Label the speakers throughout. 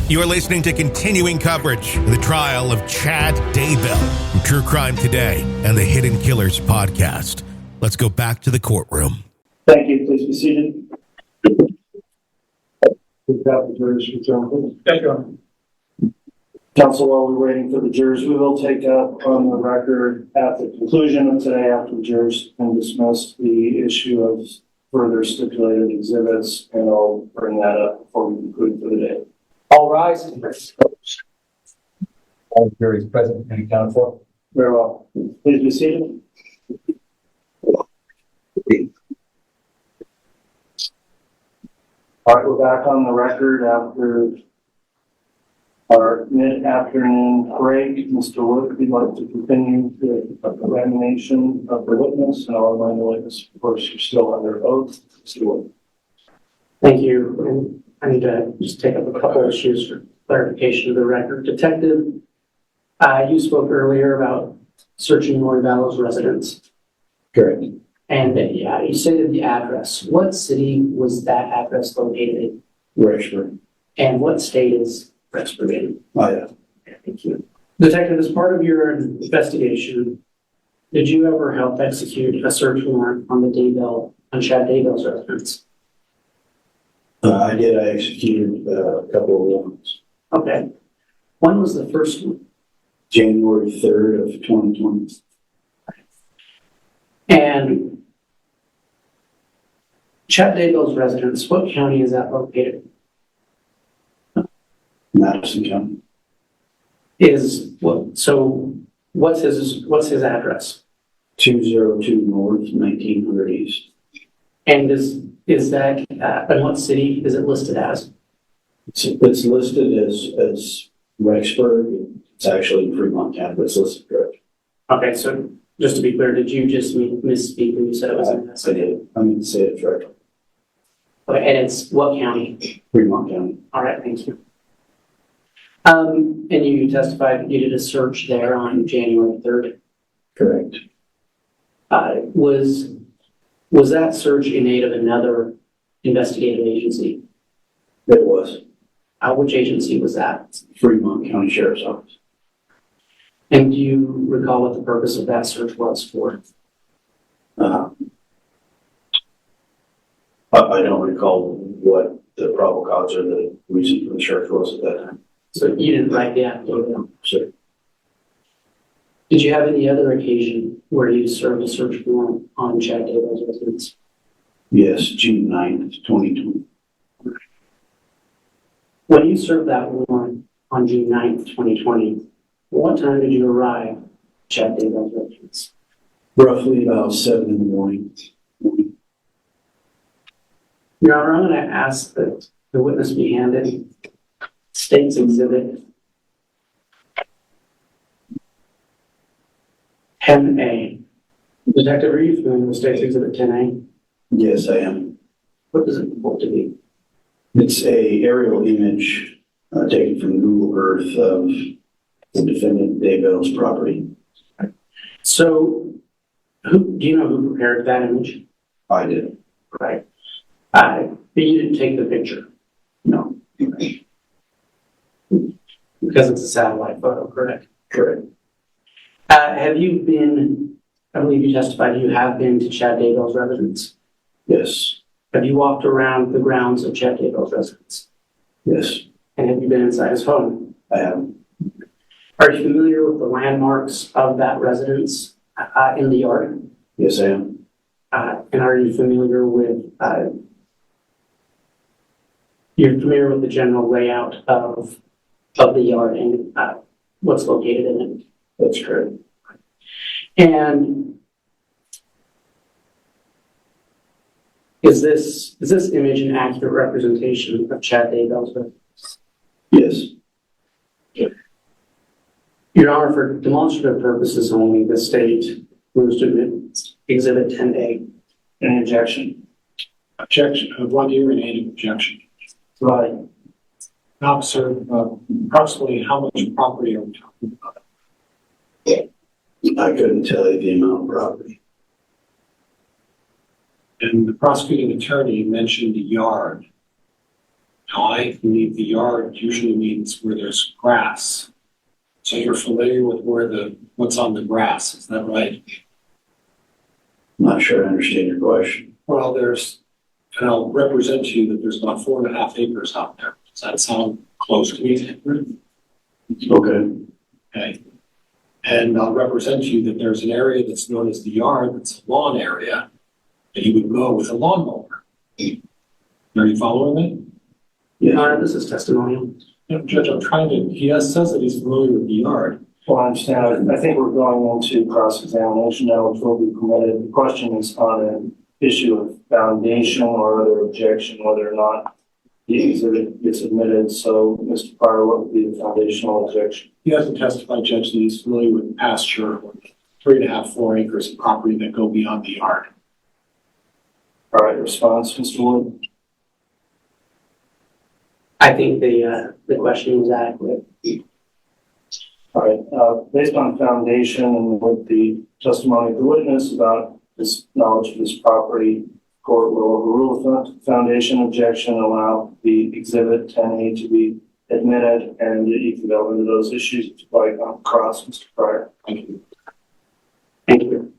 Speaker 1: You are listening to continuing coverage of the trial of Chad Daybell from True Crime Today and the Hidden Killers podcast. Let's go back to the courtroom.
Speaker 2: Thank you. Please be seated. We've got the jurors return. Thank you. Counsel, while we're waiting for the jurors, we will take up on the record at the conclusion of today, after the jurors can dismiss the issue of further stipulated exhibits, and I'll bring that up before we conclude for the day.
Speaker 3: All rise. All juries present and accounted for.
Speaker 2: Very well. Please be seated. All right, we're back on the record after our mid-afternoon break. Mr. Wood, we'd like to continue the examination of the witness, and I'll remind the witness, of course, you're still under oath. Mr. Wood.
Speaker 4: Thank you. And I need to just take up a couple of issues for clarification of the record. Detective, you spoke earlier about searching Roy Vallow's residence.
Speaker 3: Correct.
Speaker 4: And you stated the address. What city was that address located in?
Speaker 3: Rexford.
Speaker 4: And what state is Rexford in?
Speaker 3: Oh, yeah.
Speaker 4: Thank you. Detective, as part of your investigation, did you ever help execute a search warrant on Chad Daybell's residence?
Speaker 3: I did. I executed a couple of warrants.
Speaker 4: Okay. When was the first one?
Speaker 3: January 3rd of 2020.
Speaker 4: And Chad Daybell's residence, what county is that located?
Speaker 3: Madison County.
Speaker 4: What's his address?
Speaker 3: 202 North, 1900 East.
Speaker 4: And is that in what city is it listed as?
Speaker 3: It's listed as Rexford. It's actually in Fremont County, but it's listed correct.
Speaker 4: Okay, so just to be clear, did you just misspeak when you said it was in that
Speaker 3: I
Speaker 4: city?
Speaker 3: did. I mean, say it correctly.
Speaker 4: Okay, and it's what county?
Speaker 3: Fremont County.
Speaker 4: All right, thank you. And you testified you did a search there on January 3rd.
Speaker 3: Correct.
Speaker 4: Was that search in aid of another investigative agency?
Speaker 3: It was.
Speaker 4: Which agency was that?
Speaker 3: Fremont County Sheriff's Office.
Speaker 4: And do you recall what the purpose of that search was for?
Speaker 3: I don't recall what the probable cause or the reason for the search was at that time.
Speaker 4: So you didn't write the affidavit?
Speaker 3: Sure.
Speaker 4: Did you have any other occasion where you served a search warrant on Chad Daybell's residence?
Speaker 3: Yes, June 9th, 2020.
Speaker 4: When you served that warrant on June 9th, 2020, what time did you arrive at Chad Daybell's residence?
Speaker 3: Roughly about 7 in the morning.
Speaker 4: Your Honor, I'm going to ask that the witness be handed State's Exhibit 10A. Detective, are you familiar with State's Exhibit 10A?
Speaker 3: Yes, I am.
Speaker 4: What does it purport to be?
Speaker 3: It's a aerial image taken from Google Earth of the defendant Daybell's property.
Speaker 4: So, do you know who prepared that image?
Speaker 3: I did.
Speaker 4: Right. But you didn't take the picture?
Speaker 3: No.
Speaker 4: Because it's a satellite photo, correct?
Speaker 3: Correct.
Speaker 4: Have you been, I believe you testified you have been to Chad Daybell's residence?
Speaker 3: Yes.
Speaker 4: Have you walked around the grounds of Chad Daybell's residence?
Speaker 3: Yes.
Speaker 4: And have you been inside his home?
Speaker 3: I have.
Speaker 4: Are you familiar with the landmarks of that residence in the yard?
Speaker 3: Yes, I am.
Speaker 4: And are you familiar with the general layout of the yard and what's located in it?
Speaker 3: That's correct.
Speaker 4: And is this image an accurate representation of Chad Daybell's residence?
Speaker 3: Yes.
Speaker 4: Your Honor, for demonstrative purposes only, the state moves to admit Exhibit 10A.
Speaker 2: Any objection?
Speaker 5: Objection. One year and any objection.
Speaker 2: Right.
Speaker 5: Officer, approximately how much property are we talking about?
Speaker 3: I couldn't tell you the amount of property.
Speaker 5: And the prosecuting attorney mentioned a yard. Now, I believe the yard usually means where there's grass. So you're familiar with what's on the grass, is that right?
Speaker 3: I'm not sure I understand your question.
Speaker 5: Well, and I'll represent to you that there's about 4.5 acres out there. Does that sound close to me?
Speaker 3: Okay.
Speaker 5: Okay. And I'll represent to you that there's an area that's known as the yard, that's a lawn area, that you would mow with a lawnmower. Are you following me?
Speaker 3: Yes.
Speaker 4: This is testimonial.
Speaker 5: Yeah, Judge, he says that he's familiar with the yard.
Speaker 2: Well, I understand. I think we're going into cross-examination now, which will be permitted. The question is on an issue of foundation or other objection, whether or not the exhibit gets admitted. So, Mr. Pryor, what would be the foundational objection?
Speaker 5: He hasn't testified, Judge, that he's familiar with pasture or 3.5, 4 acres of property that go beyond the yard.
Speaker 2: All right, response, Mr. Wood?
Speaker 4: I think the question was adequate.
Speaker 2: All right, based on foundation and with the testimony of the witness about his knowledge of this property, court will overrule the foundation objection, allow the exhibit 10A to be admitted, and you can delve into those issues if you'd like on cross, Mr. Pryor.
Speaker 5: Thank you.
Speaker 4: Thank you.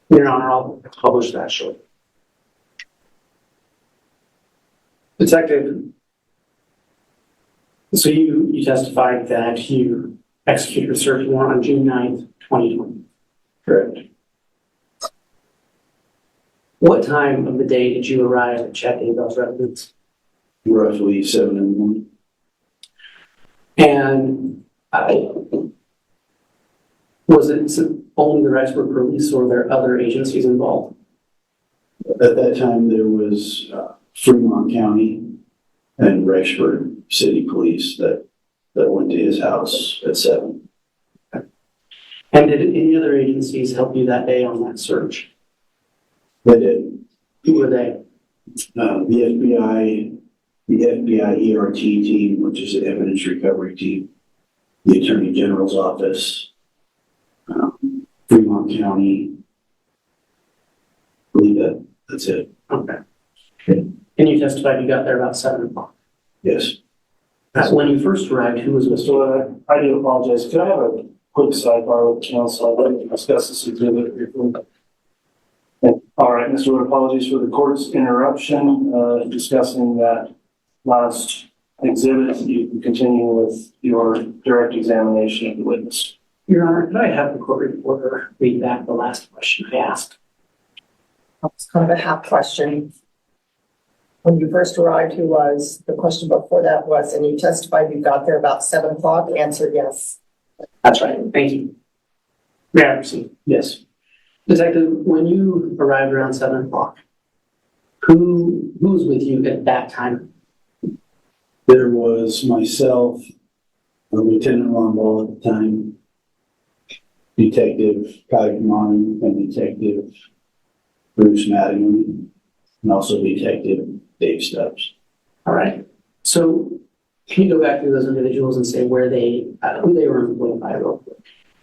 Speaker 4: Your Honor, I'll publish that shortly. Detective, so you testified that you executed a search warrant on June 9th, 2020.
Speaker 3: Correct.
Speaker 4: What time of the day did you arrive at Chad Daybell's residence?
Speaker 3: Roughly 7 in the morning.
Speaker 4: And was it only the Rexburg Police or were there other agencies involved?
Speaker 3: At that time, there was Fremont County and Rexburg City Police that went to his house at 7.
Speaker 4: And did any other agencies help you that day on that search?
Speaker 3: They did.
Speaker 4: Who were they?
Speaker 3: The FBI ERT team, which is the evidence recovery team, the Attorney General's office, Fremont County. I believe that's it.
Speaker 4: Okay. And you testified you got there about 7 o'clock.
Speaker 3: Yes.
Speaker 4: When you first arrived, who was with you?
Speaker 2: So I do apologize. Could I have a quick sidebar with counsel? I'd like to discuss this exhibit briefly. All right, Mr. Wood, apologies for the court's interruption. Discussing that last exhibit, you can continue with your direct examination of the witness.
Speaker 4: Your Honor, could I have the court reporter read back the last question I asked?
Speaker 6: It's kind of a half question. When you first arrived, who was? The question before that was, and you testified you got there about 7 o'clock? Answer yes.
Speaker 4: That's right. Thank you. May I proceed?
Speaker 3: Yes.
Speaker 4: Detective, when you arrived around 7 o'clock, who was with you at that time?
Speaker 3: There was myself, Lieutenant Ronball at the time, Detective Kai Kamani, and Detective Bruce Mattingly, and also Detective Dave Stubbs.
Speaker 4: All right. So can you go back through those individuals and say who they were employed by real quick?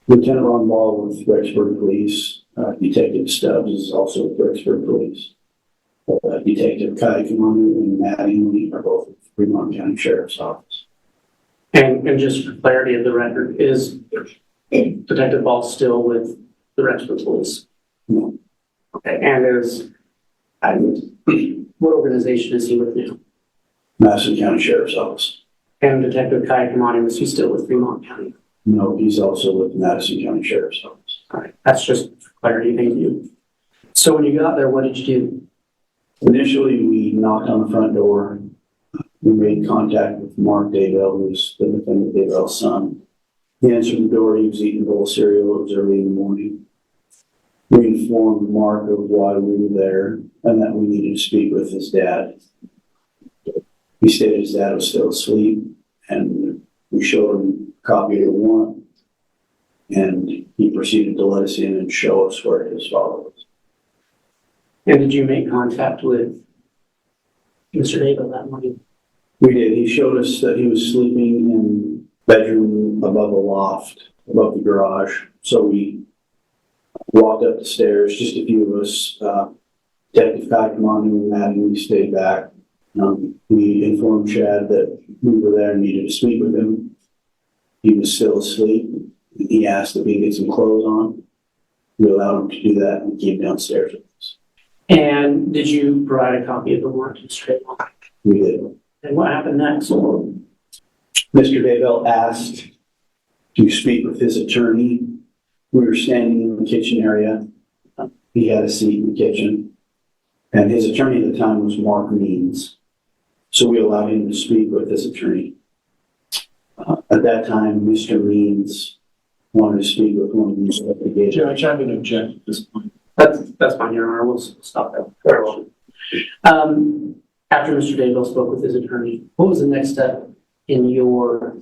Speaker 3: Lieutenant Ronball with Rexburg Police. Detective Stubbs is also with Rexburg Police. Detective Kai Kamani and Mattingly are both with Fremont County Sheriff's Office.
Speaker 4: And just for clarity of the record, is Detective Ball still with the Rexburg Police?
Speaker 3: No.
Speaker 4: Okay. And what organization is he with now?
Speaker 3: Madison County Sheriff's Office.
Speaker 4: And Detective Kai Kamani, was he still with Fremont County?
Speaker 3: No, he's also with Madison County Sheriff's Office.
Speaker 4: All right. That's just for clarity. Thank you. So when you got there, what did you do?
Speaker 3: Initially, we knocked on the front door. We made contact with Mark Daybell, who's the defendant Daybell's son. He answered the door. He was eating a bowl of cereal. It was early in the morning. We informed Mark of why we were there and that we needed to speak with his dad. He stated his dad was still asleep, and we showed him a copy of the warrant, and he proceeded to let us in and show us where his father was.
Speaker 4: And did you make contact with Mr. Daybell that morning?
Speaker 3: We did. He showed us that he was sleeping in bedroom above a loft, above the garage. So we walked up the stairs, just a few of us, Detective Kai came on and Matt and we stayed back. We informed Chad that we were there and needed to speak with him. He was still asleep. He asked if we could get some clothes on. We allowed him to do that and came downstairs with us.
Speaker 4: And did you provide a copy of the warrant to straight line?
Speaker 3: We did.
Speaker 4: And what happened next?
Speaker 3: Mr. Daybell asked to speak with his attorney. We were standing in the kitchen area. He had a seat in the kitchen. And his attorney at the time was Mark Means. So we allowed him to speak with his attorney. At that time, Mr. Means wanted to speak with one of the investigators.
Speaker 5: Judge, I'm going to object at this point.
Speaker 4: That's fine, Your Honor. We'll stop that. Very well. After Mr. Daybell spoke with his attorney, what was the next step in your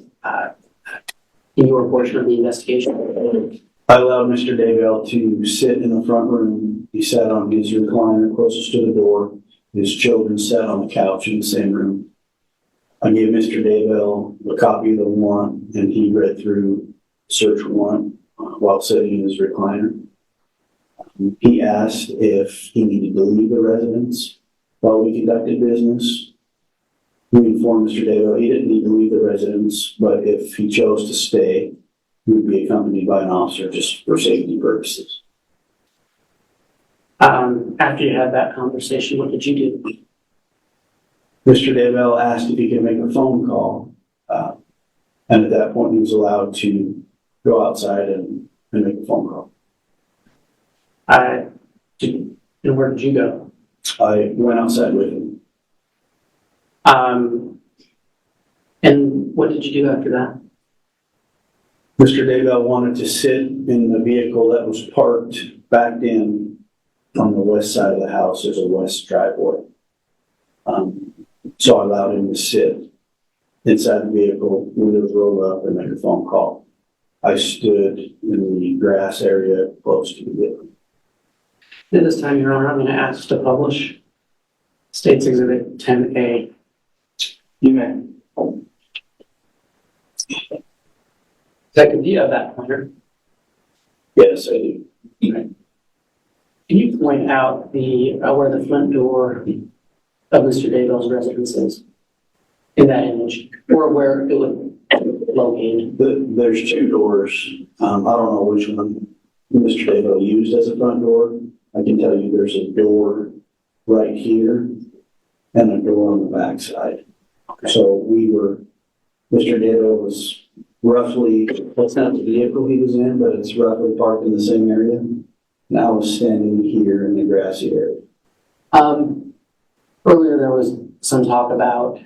Speaker 4: portion of the investigation?
Speaker 3: I allowed Mr. Daybell to sit in the front room. He sat on his recliner closest to the door. His children sat on the couch in the same room. I gave Mr. Daybell a copy of the warrant, and he read through the search warrant while sitting in his recliner. He asked if he needed to leave the residence while we conducted business. We informed Mr. Daybell he didn't need to leave the residence, but if he chose to stay, he would be accompanied by an officer just for safety purposes.
Speaker 4: After you had that conversation, what did you do?
Speaker 3: Mr. Daybell asked if he could make a phone call, and at that point he was allowed to go outside and make a phone call.
Speaker 4: And where did you go?
Speaker 3: I went outside with him.
Speaker 4: And what did you do after that?
Speaker 3: Mr. Daybell wanted to sit in the vehicle that was parked backed in on the west side of the house. There's a west driveway. So I allowed him to sit inside the vehicle, windows rolled up, and make a phone call. I stood in the grass area close to the vehicle.
Speaker 4: At this time, Your Honor, I'm going to ask to publish State's Exhibit 10A.
Speaker 3: You may.
Speaker 4: Detective, do you have that pointer?
Speaker 3: Yes, I do.
Speaker 4: Okay. Can you point out where the front door of Mr. Daybell's residence is in that image, or where it would locate?
Speaker 3: There's two doors. I don't know which one Mr. Daybell used as a front door. I can tell you there's a door right here and a door on the back side.
Speaker 4: Okay.
Speaker 3: So Mr. Daybell was roughly, that's not the vehicle he was in, but it's roughly parked in the same area. And I was standing here in the grassy area.
Speaker 4: Earlier there was some talk about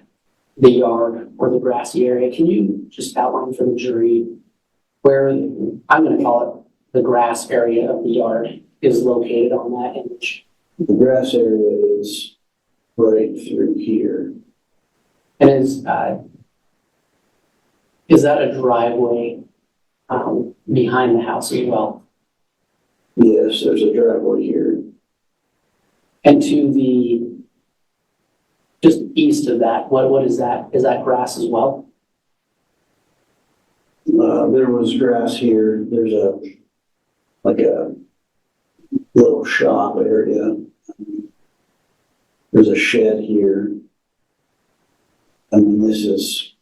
Speaker 4: the yard or the grassy area. Can you just outline for the jury where, I'm going to call it the grass area of the yard, is located on that image?
Speaker 3: The grass area is right through here.
Speaker 4: And is that a driveway behind the house as well?
Speaker 3: Yes, there's a driveway here.
Speaker 4: And to the just east of that, what is that? Is that grass as well?
Speaker 3: There was grass here. There's a little shop area. There's a shed here. And then this is,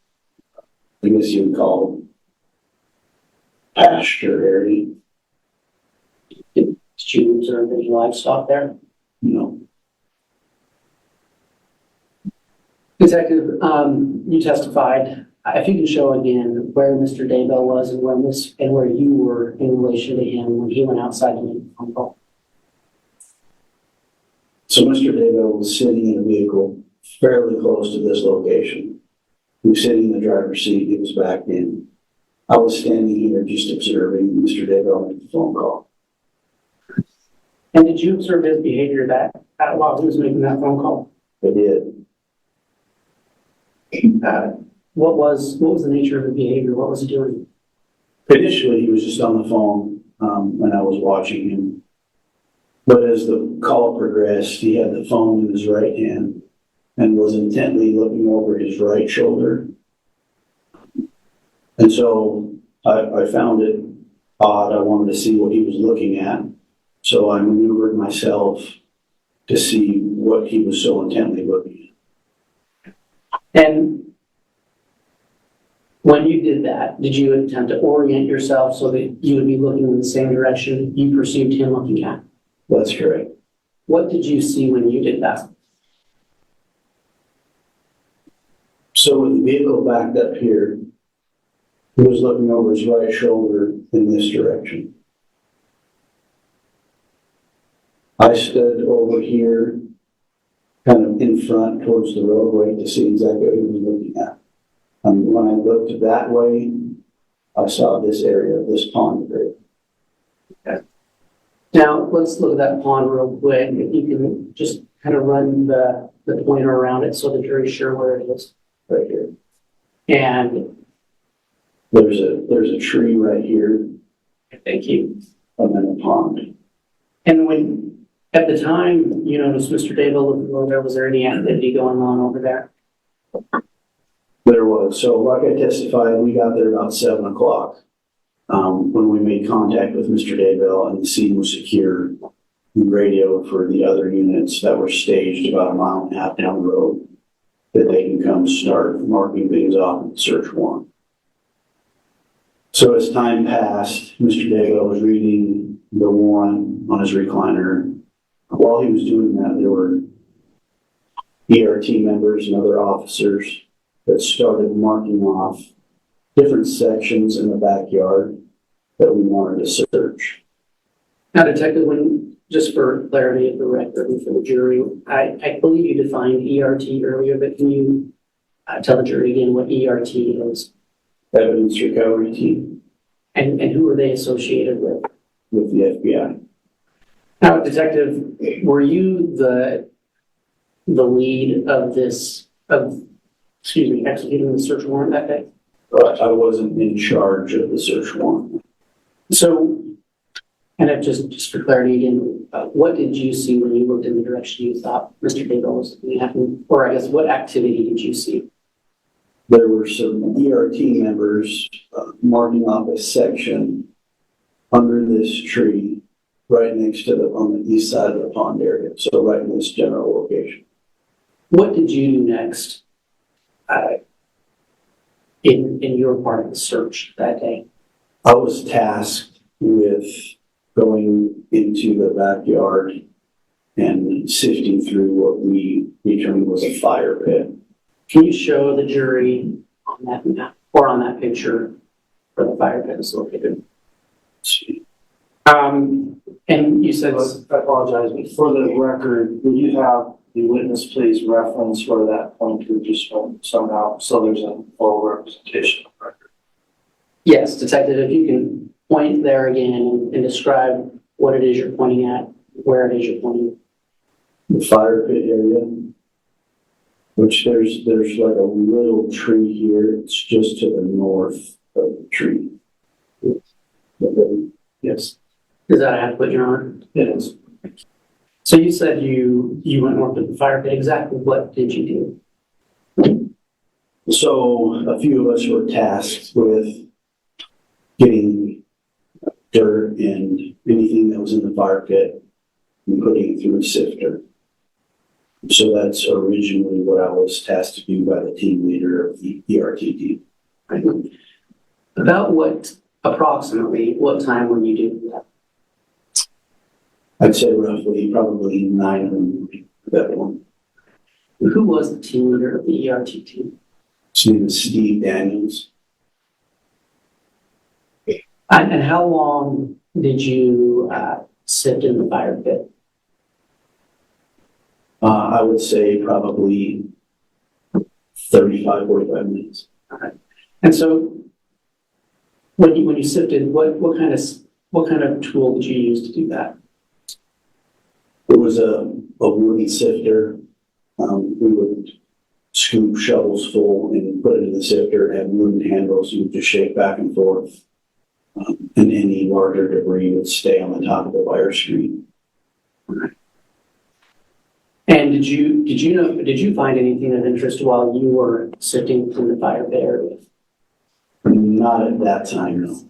Speaker 3: I guess you would call it pasture area.
Speaker 4: Did you observe any livestock there?
Speaker 3: No.
Speaker 4: Detective, you testified. If you can show again where Mr. Daybell was and where you were in relation to him when he went outside to make a phone call.
Speaker 3: So Mr. Daybell was sitting in a vehicle fairly close to this location. He was sitting in the driver's seat. He was backed in. I was standing here just observing Mr. Daybell make the phone call.
Speaker 4: And did you observe his behavior while he was making that phone call?
Speaker 3: I did.
Speaker 4: What was the nature of the behavior? What was he doing?
Speaker 3: Initially, he was just on the phone, and I was watching him. But as the call progressed, he had the phone in his right hand and was intently looking over his right shoulder. And so I found it odd. I wanted to see what he was looking at. So I maneuvered myself to see what he was so intently looking at.
Speaker 4: And when you did that, did you attempt to orient yourself so that you would be looking in the same direction you perceived him looking at?
Speaker 3: That's correct.
Speaker 4: What did you see when you did that?
Speaker 3: So with the vehicle backed up here, he was looking over his right shoulder in this direction. I stood over here, kind of in front towards the roadway to see exactly what he was looking at. And when I looked that way, I saw this area, this pond area.
Speaker 4: Okay. Now, let's look at that pond real quick. If you can just kind of run the pointer around it so the jury's sure where it is.
Speaker 3: Right here.
Speaker 4: And
Speaker 3: There's a tree right here,
Speaker 4: thank you.
Speaker 3: and then a pond.
Speaker 4: And when, at the time you noticed Mr. Daybell looking over there, was there any activity going on over there?
Speaker 3: There was. So like I testified, we got there about 7 o'clock. When we made contact with Mr. Daybell and the scene was secure, we radioed for the other units that were staged about a mile and a half down the road that they can come start marking things off in the search warrant. So as time passed, Mr. Daybell was reading the warrant on his recliner. While he was doing that, there were ERT members and other officers that started marking off different sections in the backyard that we wanted to search.
Speaker 4: Now, Detective, just for clarity of the record and for the jury, I believe you defined ERT earlier, but can you tell the jury again what ERT is?
Speaker 3: Evidence recovery team
Speaker 4: And who are they associated with?
Speaker 3: with the FBI.
Speaker 4: Now, Detective, were you the lead of executing the search warrant that day?
Speaker 3: But I wasn't in charge of the search warrant.
Speaker 4: So, and just for clarity again, what did you see when you looked in the direction you thought Mr. Daybell was looking at? Or I guess, what activity did you see?
Speaker 3: There were some ERT members marking off a section under this tree right next to on the east side of the pond area. So right in this general location.
Speaker 4: What did you do next in your part of the search that day?
Speaker 3: I was tasked with going into the backyard and sifting through what we determined was a fire pit.
Speaker 4: Can you show the jury on that map or on that picture where the fire pit is located? And you said,
Speaker 2: I apologize, but for the record, would you have the witness please reference where that pointer just went somehow, so there's a full representation of the record?
Speaker 4: yes, Detective, if you can point there again and describe what it is you're pointing at, where it is you're pointing.
Speaker 3: The fire pit area, which there's like a little tree here. It's just to the north of the tree.
Speaker 2: Yes,
Speaker 4: Is that adequate, Your Honor?
Speaker 2: it is.
Speaker 4: So you said you went north of the fire pit. Exactly what did you do?
Speaker 3: So a few of us were tasked with getting dirt and anything that was in the fire pit and putting it through a sifter. So that's originally what I was tasked to do by the team leader of the ERT team.
Speaker 4: About approximately what time were you doing that?
Speaker 3: I'd say roughly probably 9 in the morning for that one.
Speaker 4: Who was the team leader of the ERT team?
Speaker 3: His name is Steve Daniels.
Speaker 4: And how long did you sit in the fire pit?
Speaker 3: I would say probably 35, 45 minutes.
Speaker 4: And so when you sifted, what kind of tool did you use to do that?
Speaker 3: It was a wooden sifter. We would scoop shovels full and put it in the sifter, and wooden handles you would just shake back and forth. And any larger debris would stay on the top of the wire screen.
Speaker 4: And did you find anything of interest while you were sifting through the fire pit area?
Speaker 3: Not at that time, no.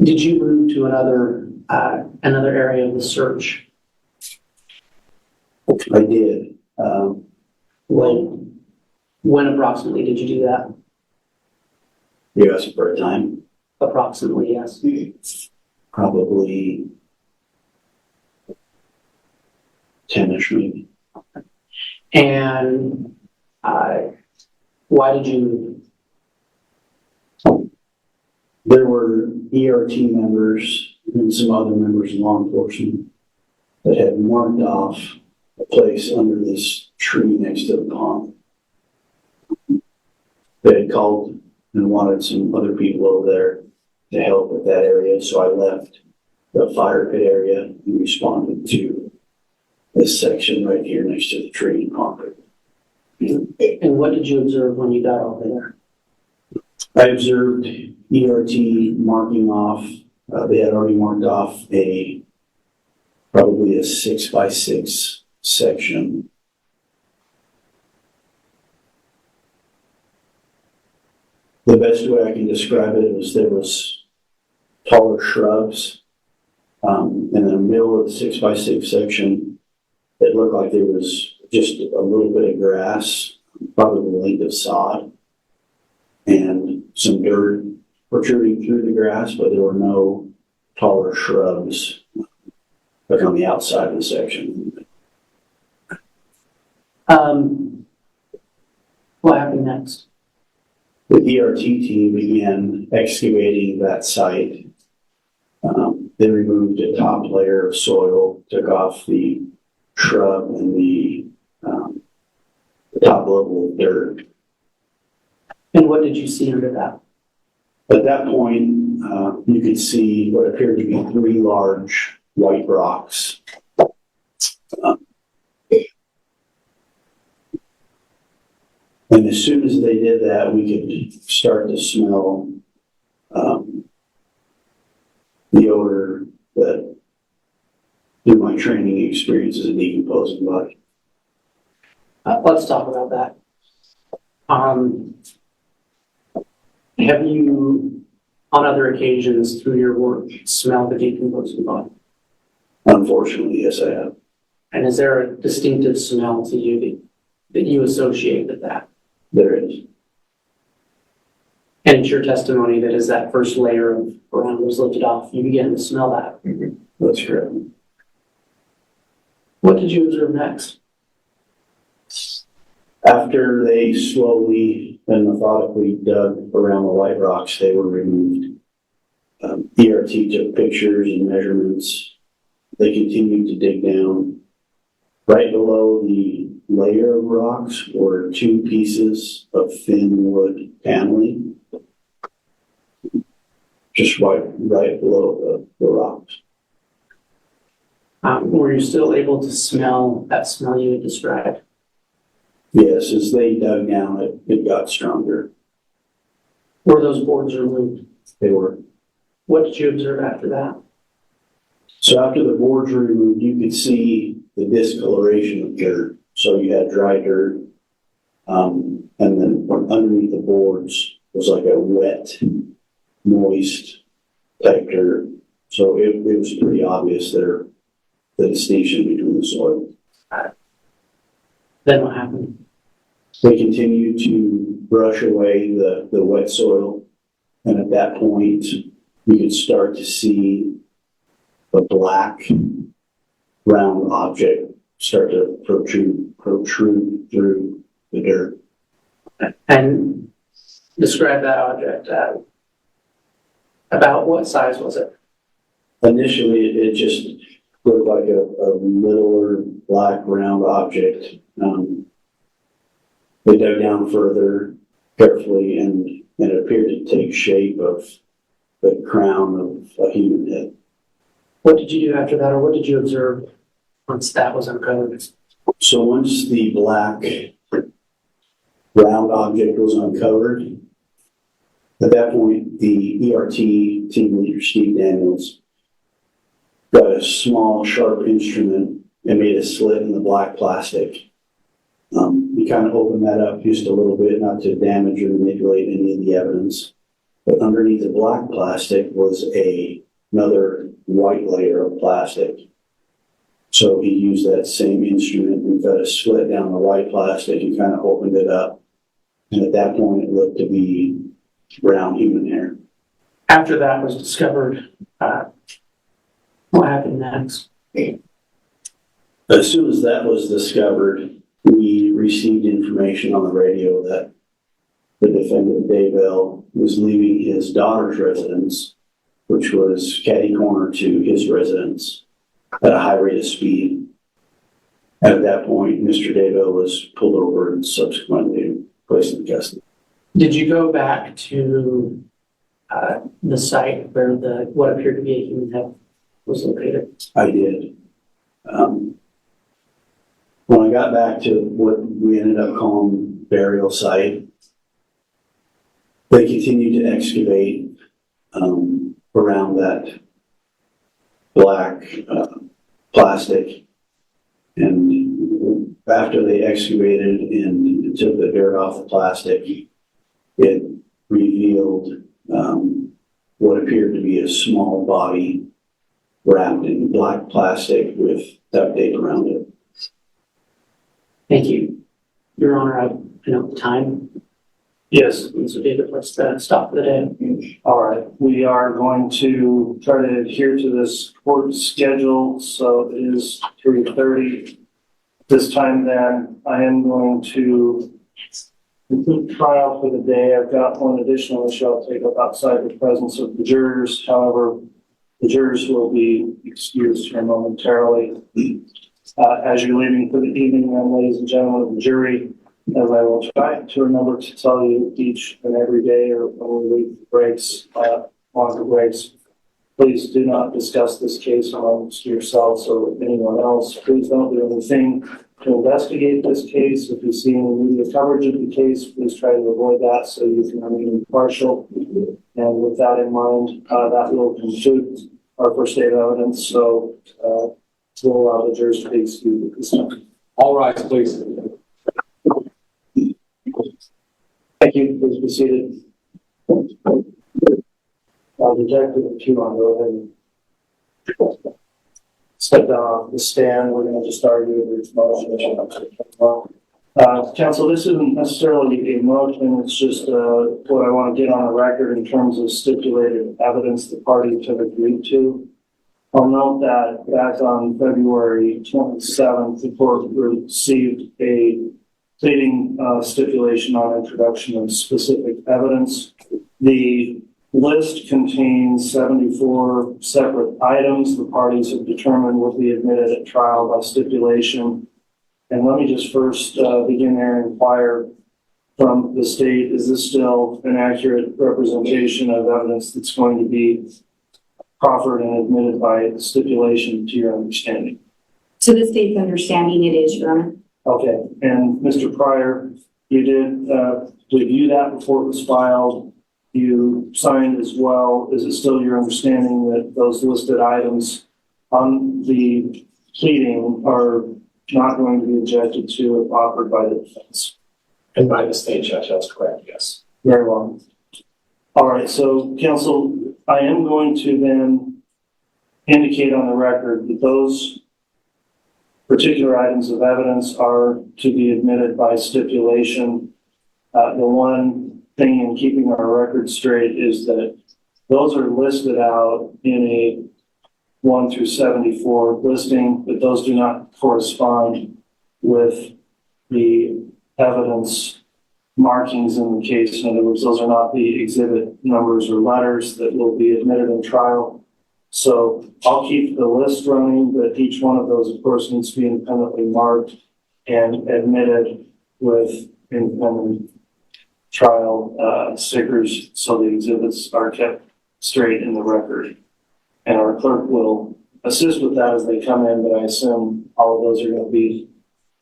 Speaker 4: Did you move to another another area of the search?
Speaker 3: I did.
Speaker 4: When approximately did you do that?
Speaker 3: You asked for a time?
Speaker 4: Approximately, yes.
Speaker 3: Probably 10-ish maybe.
Speaker 4: And why did you?
Speaker 3: There were ERT members and some other members of law enforcement that had marked off a place under this tree next to the pond. They had called and wanted some other people over there to help with that area, so I left the fire pit area and responded to this section right here next to the tree and pond.
Speaker 4: And what did you observe when you got over there?
Speaker 3: I observed ERT marking off, they had already marked off probably a 6x6 section. The best way I can describe it is there was taller shrubs in the middle of the 6x6 section. It looked like there was just a little bit of grass, probably the length of sod, and some dirt protruding through the grass, but there were no taller shrubs like on the outside of the section.
Speaker 4: What happened next?
Speaker 3: The ERT team began excavating that site. They removed a top layer of soil, took off the shrub and the top level of dirt.
Speaker 4: And what did you see under that?
Speaker 3: At that point, you could see what appeared to be 3 large white rocks. And as soon as they did that, we could start to smell the odor that, through my training experience as a decomposing body.
Speaker 4: Let's talk about that. Have you, on other occasions through your work, smelled the decomposing body?
Speaker 3: Unfortunately, yes, I have.
Speaker 4: And is there a distinctive smell to you that you associate with that?
Speaker 3: There is.
Speaker 4: And it's your testimony that as that first layer of brown was lifted off, you began to smell that.
Speaker 3: That's correct.
Speaker 4: What did you observe next?
Speaker 3: After they slowly and methodically dug around the white rocks, they were removed. ERT took pictures and measurements. They continued to dig down. Right below the layer of rocks were 2 pieces of thin wood paneling, just right below the rocks.
Speaker 4: Were you still able to smell that smell you had described?
Speaker 3: Yes, as they dug down, it got stronger.
Speaker 4: Were those boards removed?
Speaker 3: They were.
Speaker 4: What did you observe after that?
Speaker 3: So after the boards were removed, you could see the discoloration of dirt. So you had dry dirt, and then underneath the boards was like a wet, moist type dirt. So it was pretty obvious there, the distinction between the soil.
Speaker 4: Then what happened?
Speaker 3: They continued to brush away the wet soil, and at that point, you could start to see the black round object start to protrude through the dirt.
Speaker 4: And describe that object. About what size was it?
Speaker 3: Initially, it just looked like a littler black round object. They dug down further carefully, and it appeared to take shape of the crown of a human head.
Speaker 4: What did you do after that, or what did you observe once that was uncovered?
Speaker 3: So once the black round object was uncovered, at that point, the ERT team leader, Steve Daniels, got a small, sharp instrument and made a slit in the black plastic. He kind of opened that up just a little bit, not to damage or manipulate any of the evidence. But underneath the black plastic was another white layer of plastic. So he used that same instrument and cut a slit down the white plastic and kind of opened it up. And at that point, it looked to be brown human hair.
Speaker 4: After that was discovered, what happened next?
Speaker 3: As soon as that was discovered, we received information on the radio that the defendant Daybell was leaving his daughter's residence, which was catty corner to his residence, at a high rate of speed. At that point, Mr. Daybell was pulled over and subsequently placed in custody.
Speaker 4: Did you go back to the site where what appeared to be a human head was located?
Speaker 3: I did. When I got back to what we ended up calling burial site, they continued to excavate around that black plastic. And after they excavated and took the dirt off the plastic, it revealed what appeared to be a small body wrapped in black plastic with duct tape around it.
Speaker 4: Thank you. Your Honor, I know the time.
Speaker 2: Yes.
Speaker 4: So David, let's stop for the day.
Speaker 2: All right, we are going to try to adhere to this court schedule, so it is 3:30. This time then, I am going to conclude trial for the day. I've got one additional issue I'll take up outside the presence of the jurors. However, the jurors will be excused here momentarily. As you're leaving for the evening, then, ladies and gentlemen of the jury, as I will try to remember to tell you each and every day, or when we leave breaks, longer breaks, please do not discuss this case amongst yourselves or anyone else. Please don't do anything to investigate this case. If you see any media coverage of the case, please try to avoid that so you can remain impartial. And with that in mind, that will conclude our first day of evidence. So we'll allow the jurors to be excused at this time.
Speaker 5: All rise, please.
Speaker 2: Thank you. Please be seated. Detective, if you want to go ahead and step down off the stand, we're going to just argue over this motion. Counsel, this isn't necessarily a motion, it's just what I want to get on the record in terms of stipulated evidence the parties have agreed to. I'll note that back on February 27th, the court received a pleading stipulation on introduction of specific evidence. The list contains 74 separate items the parties have determined will be admitted at trial by stipulation. And let me just first begin there and inquire from the state, is this still an accurate representation of evidence that's going to be proffered and admitted by stipulation to your understanding?
Speaker 7: To the state's understanding, it is, Your Honor.
Speaker 2: Okay, and Mr. Pryor, you did review that before it was filed. You signed as well. Is it still your understanding that those listed items on the pleading are not going to be objected to if offered by the defense?
Speaker 5: And by the state judge, that's correct, yes.
Speaker 2: Very well. All right, so counsel, I am going to then indicate on the record that those particular items of evidence are to be admitted by stipulation. The one thing in keeping our record straight is that those are listed out in a 1 through 74 listing, but those do not correspond with the evidence markings in the case. In other words, those are not the exhibit numbers or letters that will be admitted in trial. So I'll keep the list running, but each one of those, of course, needs to be independently marked and admitted with independent trial stickers so the exhibits are kept straight in the record. And our clerk will assist with that as they come in, but I assume all of those are going to be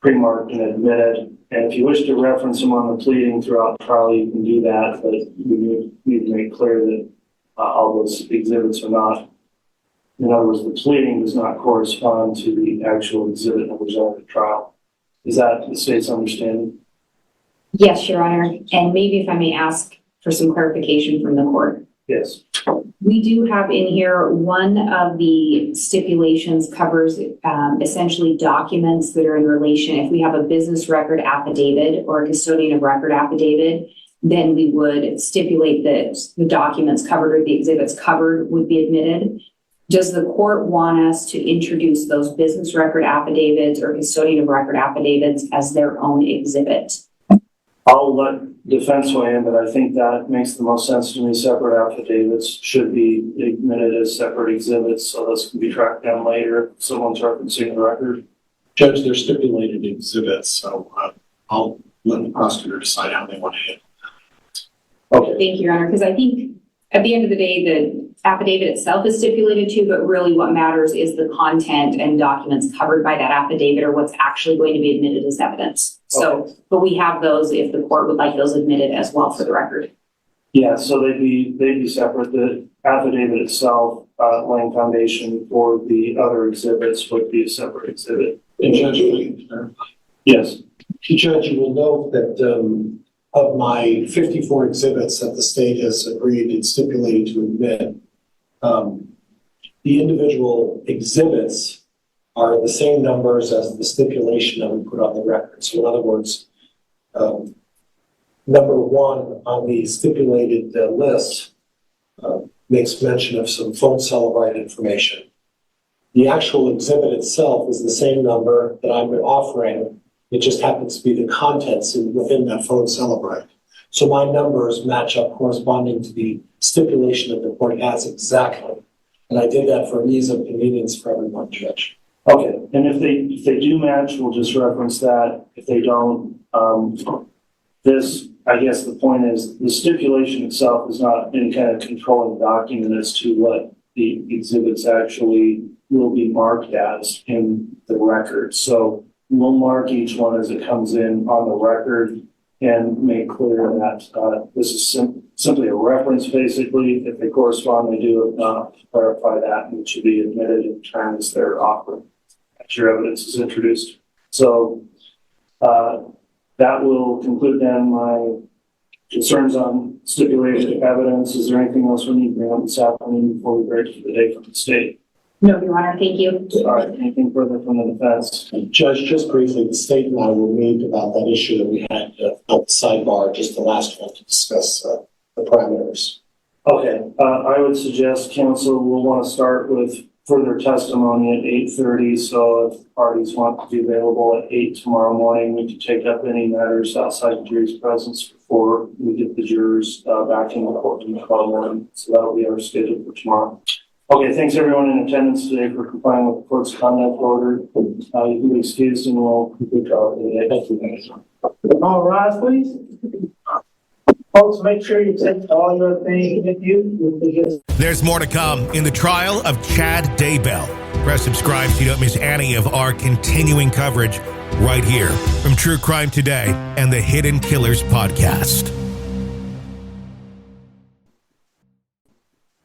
Speaker 2: pre-marked and admitted. And if you wish to reference them on the pleading throughout the trial, you can do that, but we need to make clear that all those exhibits are not. In other words, the pleading does not correspond to the actual exhibit numbers of the trial. Is that the state's understanding?
Speaker 7: Yes, Your Honor. And maybe if I may ask for some clarification from the court.
Speaker 2: Yes.
Speaker 7: We do have in here, one of the stipulations covers essentially documents that are in relation. If we have a business record affidavit or a custodian of record affidavit, then we would stipulate that the documents covered or the exhibits covered would be admitted. Does the court want us to introduce those business record affidavits or custodian of record affidavits as their own exhibit?
Speaker 2: I'll let defense weigh in, but I think that makes the most sense to me. Separate affidavits should be admitted as separate exhibits, so those can be tracked down later if someone's referencing the record.
Speaker 5: Judge, they're stipulated exhibits, so I'll let the prosecutor decide how they want to handle it.
Speaker 2: Okay.
Speaker 7: Thank you, Your Honor, because I think at the end of the day, the affidavit itself is stipulated to, but really what matters is the content and documents covered by that affidavit or what's actually going to be admitted as evidence. So, but we have those if the court would like those admitted as well for the record.
Speaker 2: Yeah, so they'd be separate. The affidavit itself, laying foundation for the other exhibits would be a separate exhibit.
Speaker 5: And Judge, will you clarify?
Speaker 2: Yes.
Speaker 5: Judge, you will note that of my 54 exhibits that the state has agreed and stipulated to admit, the individual exhibits are the same numbers as the stipulation that we put on the record. So in other words, number one on the stipulated list makes mention of some phone cell right information. The actual exhibit itself is the same number that I'm offering. It just happens to be the contents within that phone celebrate. So my numbers match up corresponding to the stipulation that the court has exactly. And I did that for ease of convenience for everyone, Judge.
Speaker 2: Okay, and if they do match, we'll just reference that. If they don't, I guess the point is the stipulation itself is not any kind of controlling document as to what the exhibits actually will be marked as in the record. So we'll mark each one as it comes in on the record and make clear that this is simply a reference, basically. If they correspond, they do. If not, clarify that, and it should be admitted in terms they're offered as your evidence is introduced. So that will conclude then my concerns on stipulated evidence. Is there anything else we need to bring up this afternoon before we break for the day from the state?
Speaker 7: No, Your Honor, thank you.
Speaker 2: All right, anything further from the defense?
Speaker 5: Judge, just briefly, the state and I will meet about that issue that we had at the sidebar, just the last one, to discuss the parameters.
Speaker 2: Okay, I would suggest counsel will want to start with further testimony at 8:30. So if the parties want to be available at 8 tomorrow morning, we can take up any matters outside the jury's presence before we get the jurors back in the courtroom tomorrow morning. So that'll be our schedule for tomorrow. Okay, thanks everyone in attendance today for complying with the court's conduct order. You can be excused and we'll conclude our day. Thank you.
Speaker 8: All rise, please. Folks, make sure you take all your things with you.
Speaker 1: There's more to come in the trial of Chad Daybell. Press subscribe so you don't miss any of our continuing coverage right here from True Crime Today and the Hidden Killers podcast.